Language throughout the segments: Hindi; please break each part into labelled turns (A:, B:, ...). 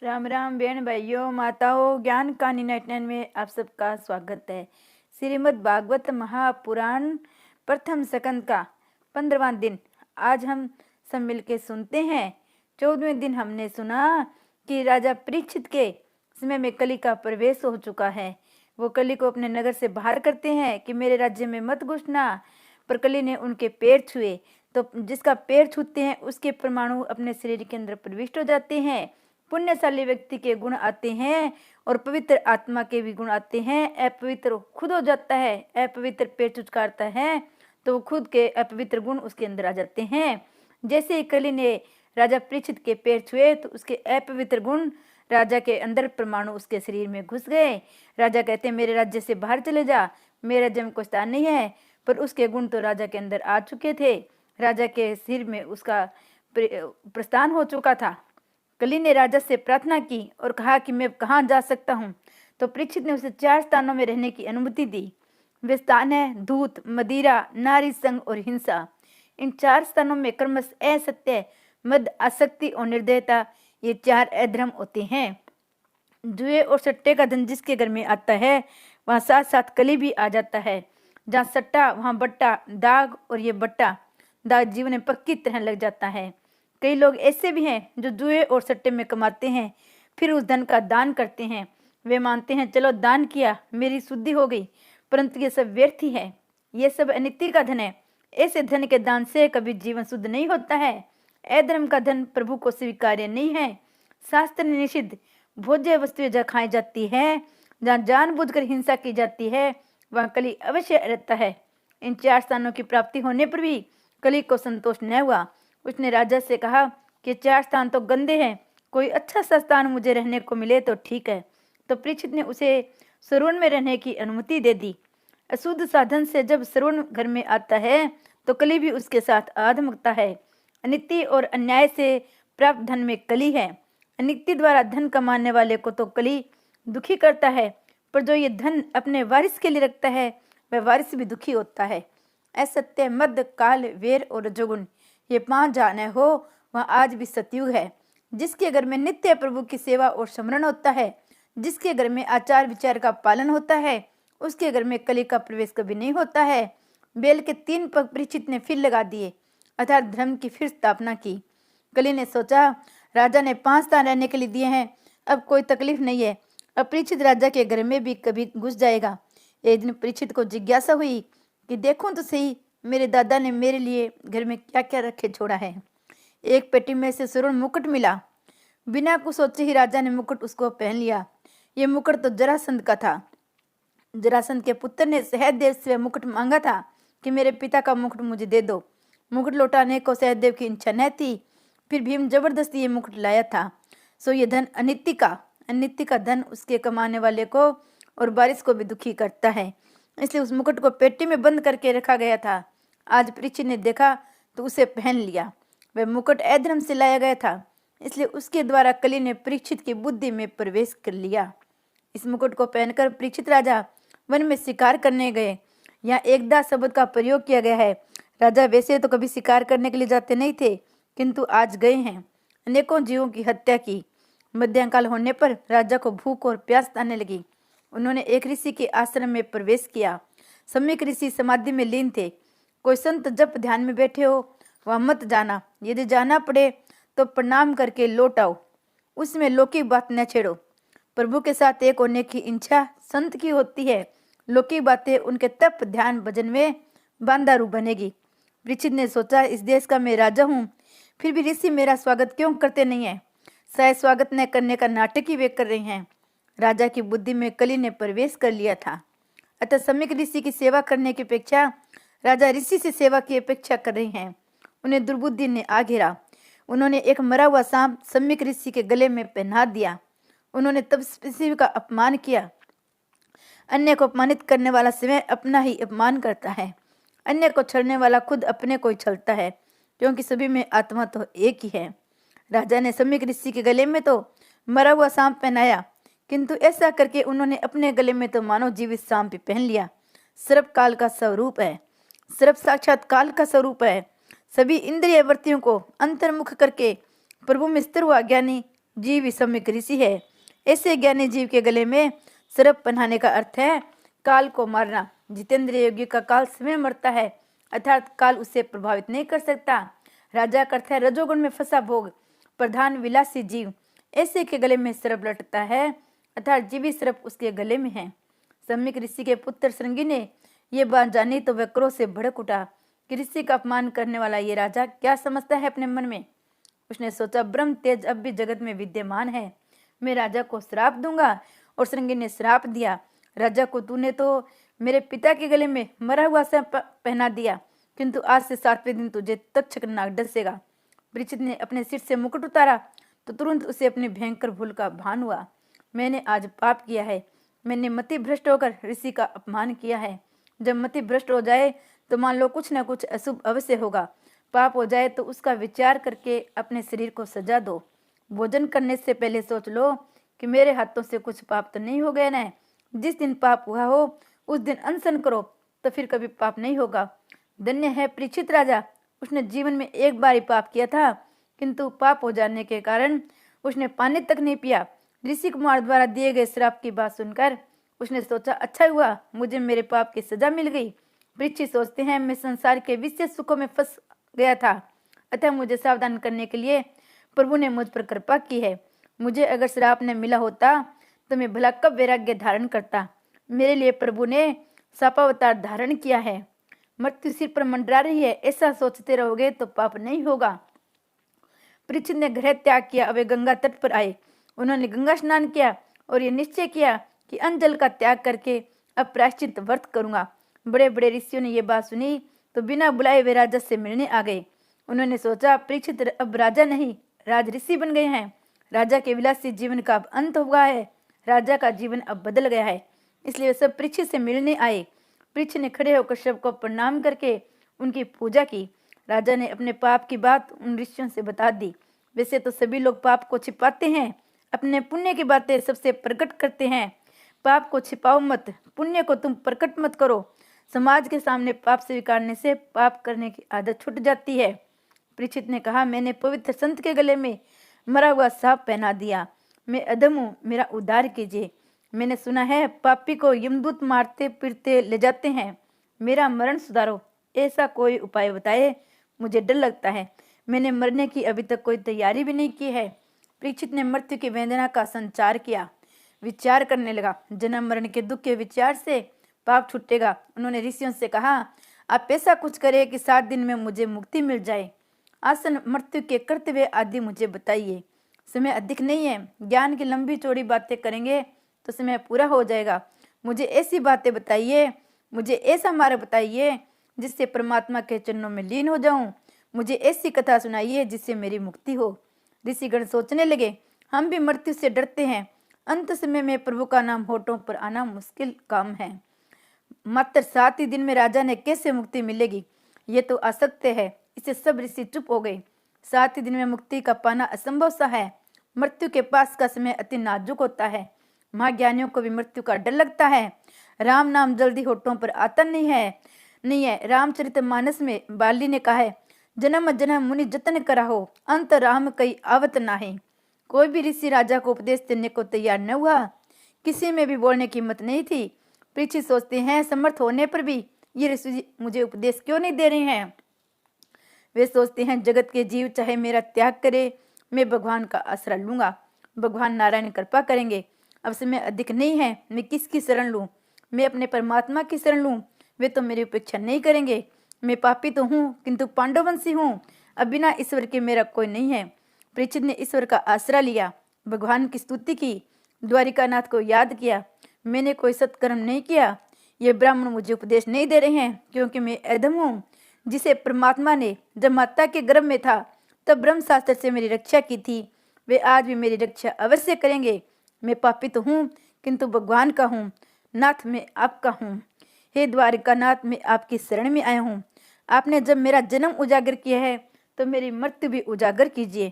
A: राम राम बहन भाइयों माताओं, ज्ञान कहानी 99 में आप सबका स्वागत है। श्रीमद् भागवत महापुराण प्रथम स्कंद का 15वां दिन आज हम सब मिलके सुनते हैं। 14वें दिन हमने सुना कि राजा परीक्षित के समय में कली का प्रवेश हो चुका है। वो कली को अपने नगर से बाहर करते हैं कि मेरे राज्य में मत घुसना, पर कली ने उनके पैर छुए तो जिसका पैर छूते हैं उसके परमाणु अपने शरीर के अंदर प्रविष्ट हो जाते हैं। पुण्यशाली व्यक्ति के गुण आते हैं और पवित्र आत्मा के भी गुण आते हैं। अपवित्र खुद हो जाता है, अपवित्र पैर चुचकारता है तो खुद के अपवित्र गुण उसके अंदर आ जाते हैं। जैसे ही कली ने राजा परीक्षित के पैर छुए तो उसके अपवित्र गुण राजा के अंदर परमाणु उसके शरीर में घुस गए। राजा कहते हैं मेरे राज्य से बाहर चले जा, मेरे राज्य में कोई स्थान नहीं है। पर उसके गुण तो राजा के अंदर आ चुके थे, राजा के सिर में उसका प्रस्थान हो चुका था। कली ने राजा से प्रार्थना की और कहा कि मैं कहाँ जा सकता हूँ। तो परीक्षित ने उसे 4 स्थानों में रहने की अनुमति दी। वे स्थान है धूत, मदिरा, नारी संग और हिंसा। इन 4 स्थानों में क्रमश असत्य, मद, आसक्ति और निर्दयता, ये 4 अधर्म होते हैं। जुए और सट्टे का धन जिसके घर में आता है वहाँ साथ साथ कली भी आ जाता है। जहाँ सट्टा वहाँ बट्टा, दाग, और ये बट्टा दाग जीवन में पक्की तरह लग जाता है। कई लोग ऐसे भी हैं जो जुए और सट्टे में कमाते हैं, फिर उस धन का दान करते हैं। वे मानते हैं चलो दान किया मेरी शुद्धि हो गई, परंतु ये सब व्यर्थ ही है, ये सब अनित्य का धन है। ऐसे धन के दान से कभी जीवन शुद्ध नहीं होता है। अधर्म का धन प्रभु को स्वीकार्य नहीं है। शास्त्र ने निषिद्ध भोज्य वस्तुएं जहाँ खाई जाती है, जहाँ जानबूझकर हिंसा की जाती है, वहाँ कली अवश्य रहता है। इन 4 स्थानों की प्राप्ति होने पर भी कली को संतोष न हुआ। उसने राजा से कहा कि 4 स्थान तो गंदे हैं, कोई अच्छा सा स्थान मुझे रहने को मिले तो ठीक है। तो परीक्षित ने उसे सरोवर में रहने की अनुमति दे दी। अशुद्ध साधन से जब सरोवर घर में आता है तो कली भी उसके साथ आधमकता है। अनित्य और अन्याय से प्राप्त धन में कली है। अनित्य द्वारा धन कमाने वाले को तो कली दुखी करता है, पर जो ये धन अपने वारिस के लिए रखता है वह वारिस भी दुखी होता है। असत्य, मद, काल, वेर और रजोगुण, ये 5 जहाँ हो वहाँ आज भी सतयुग है। जिसके घर में नित्य प्रभु की सेवा और स्मरण होता है, जिसके घर में आचार विचार का पालन होता है, उसके घर में कली का प्रवेश कभी नहीं होता है। बेल के 3 पग परीक्षित ने फिर लगा दिए, अर्थात धर्म की फिर स्थापना की। कली ने सोचा राजा ने 5 स्थान रहने के लिए दिए हैं, अब कोई तकलीफ नहीं है, अब परीक्षित राजा के घर में भी कभी घुस जाएगा। एक दिन परीक्षित को जिज्ञासा हुई कि देखूं तो सही मेरे दादा ने मेरे लिए घर में क्या क्या रखे छोड़ा है। एक पेटी में से स्वर्ण मुकुट मिला। बिना कुछ सोचे ही राजा ने मुकुट उसको पहन लिया। ये मुकुट तो जरासंध का था। जरासंध के पुत्र ने सहदेव से मुकुट मांगा था कि मेरे पिता का मुकुट मुझे दे दो। मुकुट लौटाने को सहदेव की इच्छा न थी, फिर भीम जबरदस्ती ये मुकुट लाया था। सो ये धन अनित्य का धन उसके कमाने वाले को और बारिश को भी दुखी करता है। इसलिए उस मुकुट को पेटी में बंद करके रखा गया था। आज परीक्षित ने देखा तो उसे पहन लिया। वह मुकुट अधर्म से लाया गया था, इसलिए उसके द्वारा कली ने परीक्षित की बुद्धि में प्रवेश कर लिया। इस मुकुट को पहनकर परीक्षित राजा वन में शिकार करने गए। यहाँ एकदा शब्द का प्रयोग किया गया है। राजा वैसे तो कभी शिकार करने के लिए जाते नहीं थे, किंतु आज गए हैं। अनेकों जीवों की हत्या की। मध्यांकाल होने पर राजा को भूख और प्यास आने लगी। उन्होंने एक ऋषि के आश्रम में प्रवेश किया। सम्यक ऋषि समाधि में लीन थे। कोई संत जब ध्यान में बैठे हो वह मत जाना, यदि जाना पड़े तो प्रणाम करके लौट आओ, उसमें लौकिक बात न छेड़ो। प्रभु के साथ एक होने की इच्छा संत की होती है, लौकिक बातें उनके तप ध्यान भजन में बांधारू बनेगी। परीक्षित ने सोचा इस देश का मैं राजा हूँ, फिर भी ऋषि मेरा स्वागत क्यों करते नहीं है। शायद स्वागत न करने का नाटक ही वे कर रहे हैं। राजा की बुद्धि में कली ने प्रवेश कर लिया था। अतः सम्यक ऋषि की सेवा करने की अपेक्षा राजा ऋषि से सेवा की अपेक्षा कर रहे हैं। उन्हें दुर्बुद्धि ने आ घेरा। उन्होंने एक मरा हुआ सांप सम्यक ऋषि के गले में पहना दिया। उन्होंने तब ऋषि का अपमान किया। अन्य को अपमानित करने वाला स्वयं अपना ही अपमान करता है। अन्य को छलने वाला खुद अपने को ही छलता है, क्योंकि सभी में आत्मा तो एक ही है। राजा ने सम्यक ऋषि के गले में तो मरा हुआ सांप पहनाया, किंतु ऐसा करके उन्होंने अपने गले में तो मानव जीवित सांप भी पहन लिया। सर्प काल का स्वरूप है। सर्प साक्षात काल का स्वरूप है। सभी इंद्रिय वृत्तियों को अंतर्मुख करके प्रभु में स्थिर हुआ ज्ञानी जीव ही सम्यक ऋषि है। ऐसे ज्ञानी जीव के गले में सर्प पहनाने का अर्थ है काल को मारना। जितेंद्र योगी का काल स्वयं मरता है, अर्थात काल उसे प्रभावित नहीं कर सकता। राजा का अर्थ है रजोगुण में फंसा भोग प्रधान विलासी जीव। ऐसे के गले में सर्प लटकता है, अर्थात जीवी सर्प उसके गले में है। सम्यक ऋषि के पुत्र श्रृंगी ने ये बात जानी तो वह क्रोध से भड़क उठा कि ऋषि का अपमान करने वाला ये राजा क्या समझता है अपने मन में। उसने सोचा ब्रह्म तेज अब भी जगत में विद्यमान है, मैं राजा को श्राप दूंगा। और श्रृंगी ने श्राप दिया, राजा को तूने तो मेरे पिता के गले में मरा हुआ सा पहना दिया, किंतु आज से 7वें दिन तुझे तक्षक नाग डसेगा। परीक्षित ने अपने सिर से मुकुट उतारा तो तुरंत उसे अपनी भयंकर भूल का भान हुआ। मैंने आज पाप किया है, मैंने मति भ्रष्ट होकर ऋषि का अपमान किया है। जब मति भ्रष्ट हो जाए तो मान लो कुछ न कुछ अशुभ अवश्य होगा। पाप हो जाए तो उसका विचार करके अपने शरीर को सजा दो। भोजन करने से पहले सोच लो कि मेरे हाथों से कुछ पाप तो नहीं हो गया न। जिस दिन पाप हुआ हो उस दिन अनशन करो, तो फिर कभी पाप नहीं होगा। धन्य है परीक्षित राजा, उसने जीवन में एक बार ही पाप किया था, किंतु पाप हो जाने के कारण उसने पानी तक नहीं पिया। ऋषि कुमार द्वारा दिए गए श्राप की बात सुनकर उसने सोचा अच्छा हुआ मुझे मेरे पाप की सजा मिल गई। परीक्षित सोचते हैं मैं संसार के विशेष सुखों में फंस गया था, अतः मुझे सावधान करने के लिए प्रभु ने मुझ पर कृपा की है। मुझे अगर श्राप न मिला होता तो मैं भला कब वैराग्य धारण करता। मेरे लिए प्रभु ने सापावतार धारण किया है। मृत्यु सिर पर मंडरा रही है, ऐसा सोचते रहोगे तो पाप नहीं होगा। परीक्षित ने गृह त्याग किया, वे गंगा तट पर आए। उन्होंने गंगा स्नान किया और ये निश्चय किया कि अन्न जल का त्याग करके अब प्रायश्चित व्रत करूंगा। बड़े बड़े ऋषियों ने यह बात सुनी तो बिना बुलाए वे राजा से मिलने आ गए। उन्होंने सोचा परीक्षित अब राजा नहीं राज ऋषि बन गए हैं। राजा के विलासी जीवन का अब अंत हुआ है, राजा का जीवन अब बदल गया है। इसलिए वे सब परीक्षित से मिलने आए। परीक्षित ने खड़े होकर सबको प्रणाम करके उनकी पूजा की। राजा ने अपने पाप की बात उन ऋषियों से बता दी। वैसे तो सभी लोग पाप को छिपाते हैं, अपने पुण्य की बातें सबसे प्रकट करते हैं। पाप को छिपाओ मत, पुण्य को तुम प्रकट मत करो। समाज के सामने पाप स्वीकारने से पाप करने की आदत छूट जाती है। परीक्षित ने कहा मैंने पवित्र संत के गले में मरा हुआ सांप पहना दिया। मैं अधम हूँ, मेरा उद्धार कीजिए। मैंने सुना है पापी को यमदूत मारते पीटते ले जाते हैं, मेरा मरण सुधारो। ऐसा कोई उपाय बताए, मुझे डर लगता है। मैंने मरने की अभी तक कोई तैयारी भी नहीं की है। परीक्षित ने मृत्यु की वेदना का संचार किया, विचार करने लगा। जन्म मरण के दुख के विचार से पाप छूटेगा। उन्होंने ऋषियों से कहा आप ऐसा कुछ करें कि 7 दिन में मुझे मुक्ति मिल जाए। आसन मृत्यु के कर्तव्य आदि मुझे बताइए। समय अधिक नहीं है, ज्ञान की लंबी चौड़ी बातें करेंगे तो समय पूरा हो जाएगा। मुझे ऐसी बातें बताइए, मुझे ऐसा मार्ग बताइए जिससे परमात्मा के चरणों में लीन हो जाऊं। मुझे ऐसी कथा सुनाइए जिससे मेरी मुक्ति हो। ऋषिगण सोचने लगे हम भी मृत्यु से डरते हैं, अंत समय में प्रभु का नाम होठों पर आना मुश्किल काम है। मात्र 7 ही दिन में राजा ने कैसे मुक्ति मिलेगी, ये तो असत्य है। इसे सब ऋषि चुप हो गए। 7 ही दिन में मुक्ति का पाना असंभव सा है। मृत्यु के पास का समय अति नाजुक होता है। महाज्ञानियों को भी मृत्यु का डर लगता है। राम नाम जल्दी होठों पर आता नहीं है। रामचरितमानस में बाली ने कहा है जन्म जन्म मुनि जतन कराहो, अंत राम कई आवत नाहे। कोई भी ऋषि राजा को उपदेश देने को तैयार न हुआ, किसी में भी बोलने की हिम्मत नहीं थी। परीक्षित सोचते हैं समर्थ होने पर भी ये ऋषि मुझे उपदेश क्यों नहीं दे रहे हैं। वे सोचते हैं जगत के जीव चाहे मेरा त्याग करे, मैं भगवान का आश्रय लूंगा, भगवान नारायण कृपा करेंगे। अब समय अधिक नहीं है, मैं किसकी शरण लूं? मैं अपने परमात्मा की शरण लूं, वे तो मेरी उपेक्षा नहीं करेंगे। मैं पापी तो हूँ किंतु पांडववंशी हूँ, अब बिना ईश्वर के मेरा कोई नहीं है। परीक्षित ने ईश्वर का आश्रय लिया, भगवान की स्तुति की, द्वारिकानाथ को याद किया। मैंने कोई सत्कर्म नहीं किया। ये ब्राह्मण मुझे उपदेश नहीं दे रहे हैं क्योंकि मैं अधम हूँ, जिसे परमात्मा ने जब माता के गर्भ में था तब ब्रह्मशास्त्र से मेरी रक्षा की थी, वे आज भी मेरी रक्षा अवश्य करेंगे। मैं पापी तो हूँ किंतु भगवान का हूँ, नाथ मैं आपका हूँ। हे द्वारिकानाथ मैं आपकी शरण में आया हूँ। आपने जब मेरा जन्म उजागर किया है तो मेरी मृत्यु भी उजागर कीजिए,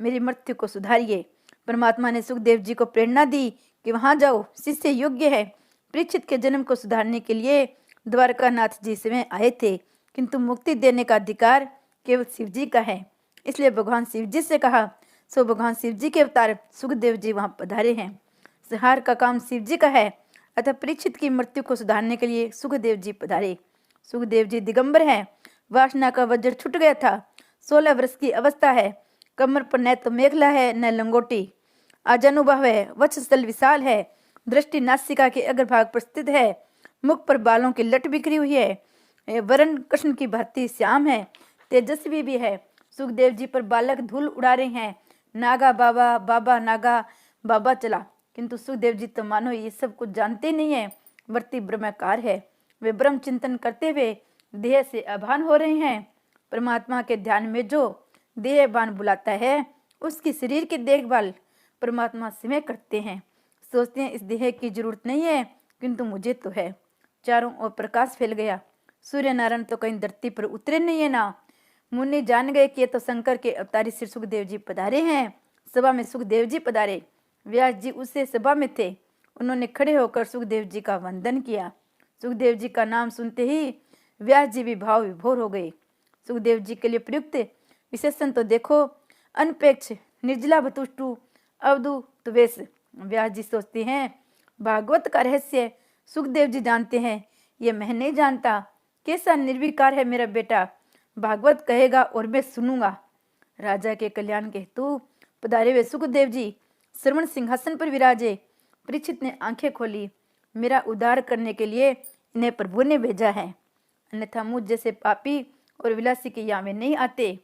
A: मेरी मृत्यु को सुधारिए। परमात्मा ने सुखदेव जी को प्रेरणा दी कि वहां जाओ, शिष्य योग्य है। परीक्षित के जन्म को सुधारने के लिए द्वारकानाथ जी स्वयं आए थे, किंतु मुक्ति देने का अधिकार केवल शिव जी का है। इसलिए भगवान शिव जी से कहा सो भगवान शिव जी के अवतार सुखदेव जी वहां पधारे हैं। संहार का काम शिव जी का है, अतः परीक्षित की मृत्यु को सुधारने के लिए सुखदेव जी पधारे। सुखदेव जी दिगंबर हैं, वासना का वज्र छूट गया था। 16 वर्ष की अवस्था है, कमर पर न तो मेखला है न लंगोटी। आज अनुभव है, वक्षस्थल विशाल है, दृष्टि नासिका के अग्रभाग पर स्थित है, मुख पर बालों की लट बिखरी हुई है, वरण कृष्ण की भांति श्याम है, तेजस्वी भी है। सुखदेव जी पर बालक धूल उड़ा रहे हैं, नागा बाबा बाबा नागा बाबा चला। किंतु सुखदेव जी तो मानो ये सब कुछ जानते नहीं है, वर्ती ब्रह्माकार है। वे ब्रह्म चिंतन करते हुए देह से अभान हो रहे हैं। परमात्मा के ध्यान में जो देहभान बुलाता है, उसकी शरीर की देखभाल परमात्मा स्वयं करते हैं। सोचते हैं इस देह की जरूरत नहीं है, किंतु मुझे तो है। चारों ओर प्रकाश फैल गया। सूर्य नारायण तो कहीं धरती पर उतरे नहीं है ना। मुनि जान गए कि ये तो शंकर के अवतारी श्री सुखदेव जी पधारे हैं। सभा में सुखदेव जी पधारे। व्यास जी उससे सभा में थे। उन्होंने खड़े होकर सुखदेव जी का वंदन किया। सुखदेव जी का नाम सुनते ही व्यास जी भी भाव विभोर हो गए। सुखदेव जी के लिए प्रयुक्त विशेषण तो देखो, अनपेक्ष, निर्जला, भतुष्टु, अवधु, त्वेष। व्यास जी सोचते हैं भागवत का रहस्य सुखदेव जी जानते हैं, ये मैं नहीं जानता। कैसा निर्विकार है मेरा बेटा, भागवत कहेगा और मैं सुनूंगा। राजा के कल्याण के हेतु पधारे हुए सुखदेव जी श्रवण सिंहासन पर विराजे। परीक्षित ने आंखें खोली। मेरा उद्धार करने के लिए इन्हें प्रभु ने भेजा है, अन्यथा मुझ जैसे पापी और विलासी के यहाँ में नहीं आते।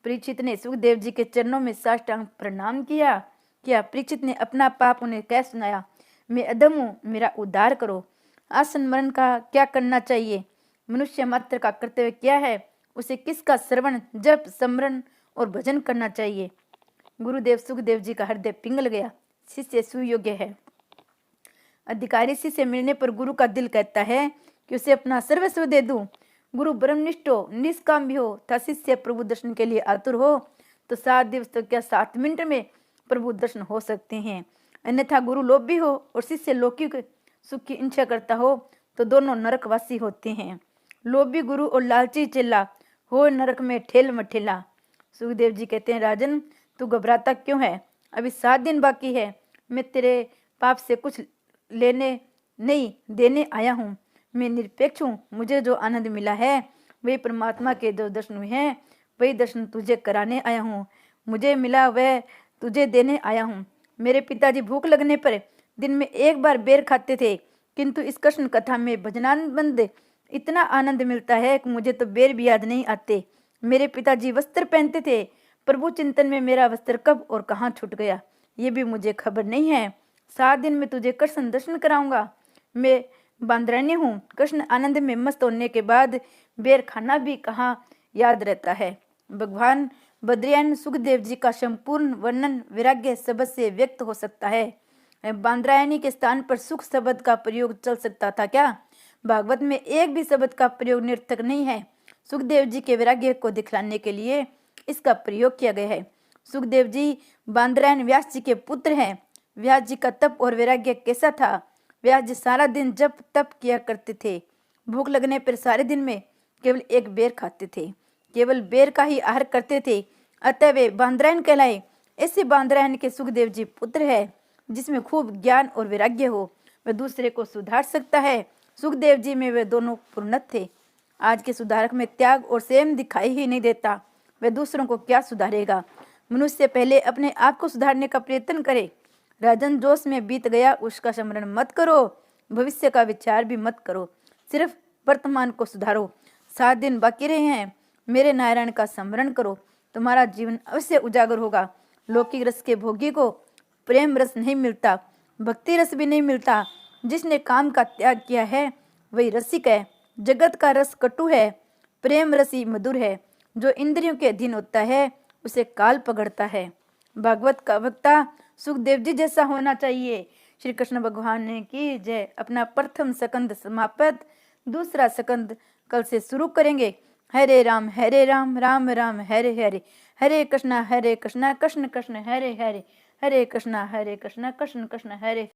A: परीक्षित ने सुखदेव जी के चरणों में साष्टांग प्रणाम किया। परीक्षित ने अपना पाप उन्हें कह सुनाया। मैं अधम हूँ, मेरा उद्धार करो। आसन मरण का क्या करना चाहिए, मनुष्य मात्र का कर्तव्य क्या है, उसे किसका श्रवण, जप, स्मरण और भजन करना चाहिए। गुरुदेव सुखदेव जी का हृदय पिघल गया। शिष्य सुयोग्य है। अधिकारी शिष्य मिलने पर गुरु का दिल कहता है कि उसे अपना सर्वस्व दे दूं। गुरु ब्रह्मनिष्ठ हो, निष्काम भी हो, था शिष्य प्रभु दर्शन के लिए आतुर हो तो 7 दिवस तो क्या 7 मिनट में प्रभु दर्शन हो सकते हैं। अन्यथा गुरु लोभी हो और शिष्य लौकिक सुख की इच्छा करता हो तो दोनों नरकवासी होते हैं। लोभी गुरु और लालची चेला हो नरक में ठेल मठेला। सुखदेव जी कहते हैं, राजन तू घबराता क्यों है, अभी 7 दिन बाकी है। मैं तेरे पाप से कुछ लेने नहीं देने आया हूँ। मैं निरपेक्ष हूँ। मुझे जो आनंद मिला है वही परमात्मा के जो दर्शन हुए हैं वही दर्शन तुझे कराने आया हूँ। मुझे मिला वह तुझे देने आया हूँ। मेरे पिताजी भूख लगने पर दिन में 1 बार बेर खाते थे, किंतु इस कृष्ण कथा में भजनानंद इतना आनंद मिलता है कि मुझे तो बेर भी याद नहीं आते। मेरे पिताजी वस्त्र पहनते थे, प्रभु चिंतन में मेरा वस्त्र कब और कहाँ छूट गया ये भी मुझे खबर नहीं है। 7 दिन में तुझे कृष्ण दर्शन कराऊंगा। मैं बांदरानी हूँ। कृष्ण आनंद में मस्त होने के बाद बेर खाना भी कहाँ याद रहता है। भगवान बद्रियान सुखदेव जी का संपूर्ण वर्णन वैराग्य शब्द से व्यक्त हो सकता है। बांद्रायणी के स्थान पर सुख शब्द का प्रयोग चल सकता था क्या? भागवत में एक भी शब्द का प्रयोग निर्थक नहीं है। सुखदेव जी के वैराग्य को दिखलाने के लिए इसका प्रयोग किया गया है। सुखदेव जी बांद्रायण व्यास जी के पुत्र हैं। व्यास जी का तप और वैराग्य कैसा था? व्यास जी सारा दिन जप तप किया करते थे। भूख लगने पर सारे दिन में केवल 1 बेर खाते थे, केवल बेर का ही आहार करते थे, अतः वे बांद्रायण कहलाए। ऐसे बांद्रायण के सुखदेव जी पुत्र है जिसमें खूब ज्ञान और वैराग्य हो, वह दूसरे को सुधार सकता है। सुखदेव जी में वे दोनों पूर्णत थे। आज के सुधारक में त्याग और संयम दिखाई ही नहीं देता, वह दूसरों को क्या सुधारेगा। मनुष्य पहले अपने आप को सुधारने का प्रयत्न करे। राजन जोश में बीत गया उसका स्मरण मत करो, भविष्य का विचार भी मत करो, सिर्फ वर्तमान को सुधारो। 7 दिन बाकी रहे हैं, मेरे नारायण का स्मरण करो, तुम्हारा जीवन अवश्य उजागर होगा। लौकिक रस के भोगी को प्रेम रस नहीं मिलता, भक्ति रस भी नहीं मिलता। जिसने काम का त्याग किया है वही रसिक है। जगत का रस कटु है, प्रेम रसी मधुर है। जो इंद्रियों के अधीन होता है उसे काल पकड़ता है। भागवत का वक्ता सुखदेव जी जैसा होना चाहिए। श्री कृष्ण भगवान ने की जय। अपना प्रथम स्कंद समाप्त, दूसरा स्कंद कल से शुरू करेंगे। हरे राम राम राम हरे हरे, हरे कृष्णा कृष्ण कृष्ण हरे हरे, हरे कृष्णा कृष्ण कृष्ण हरे।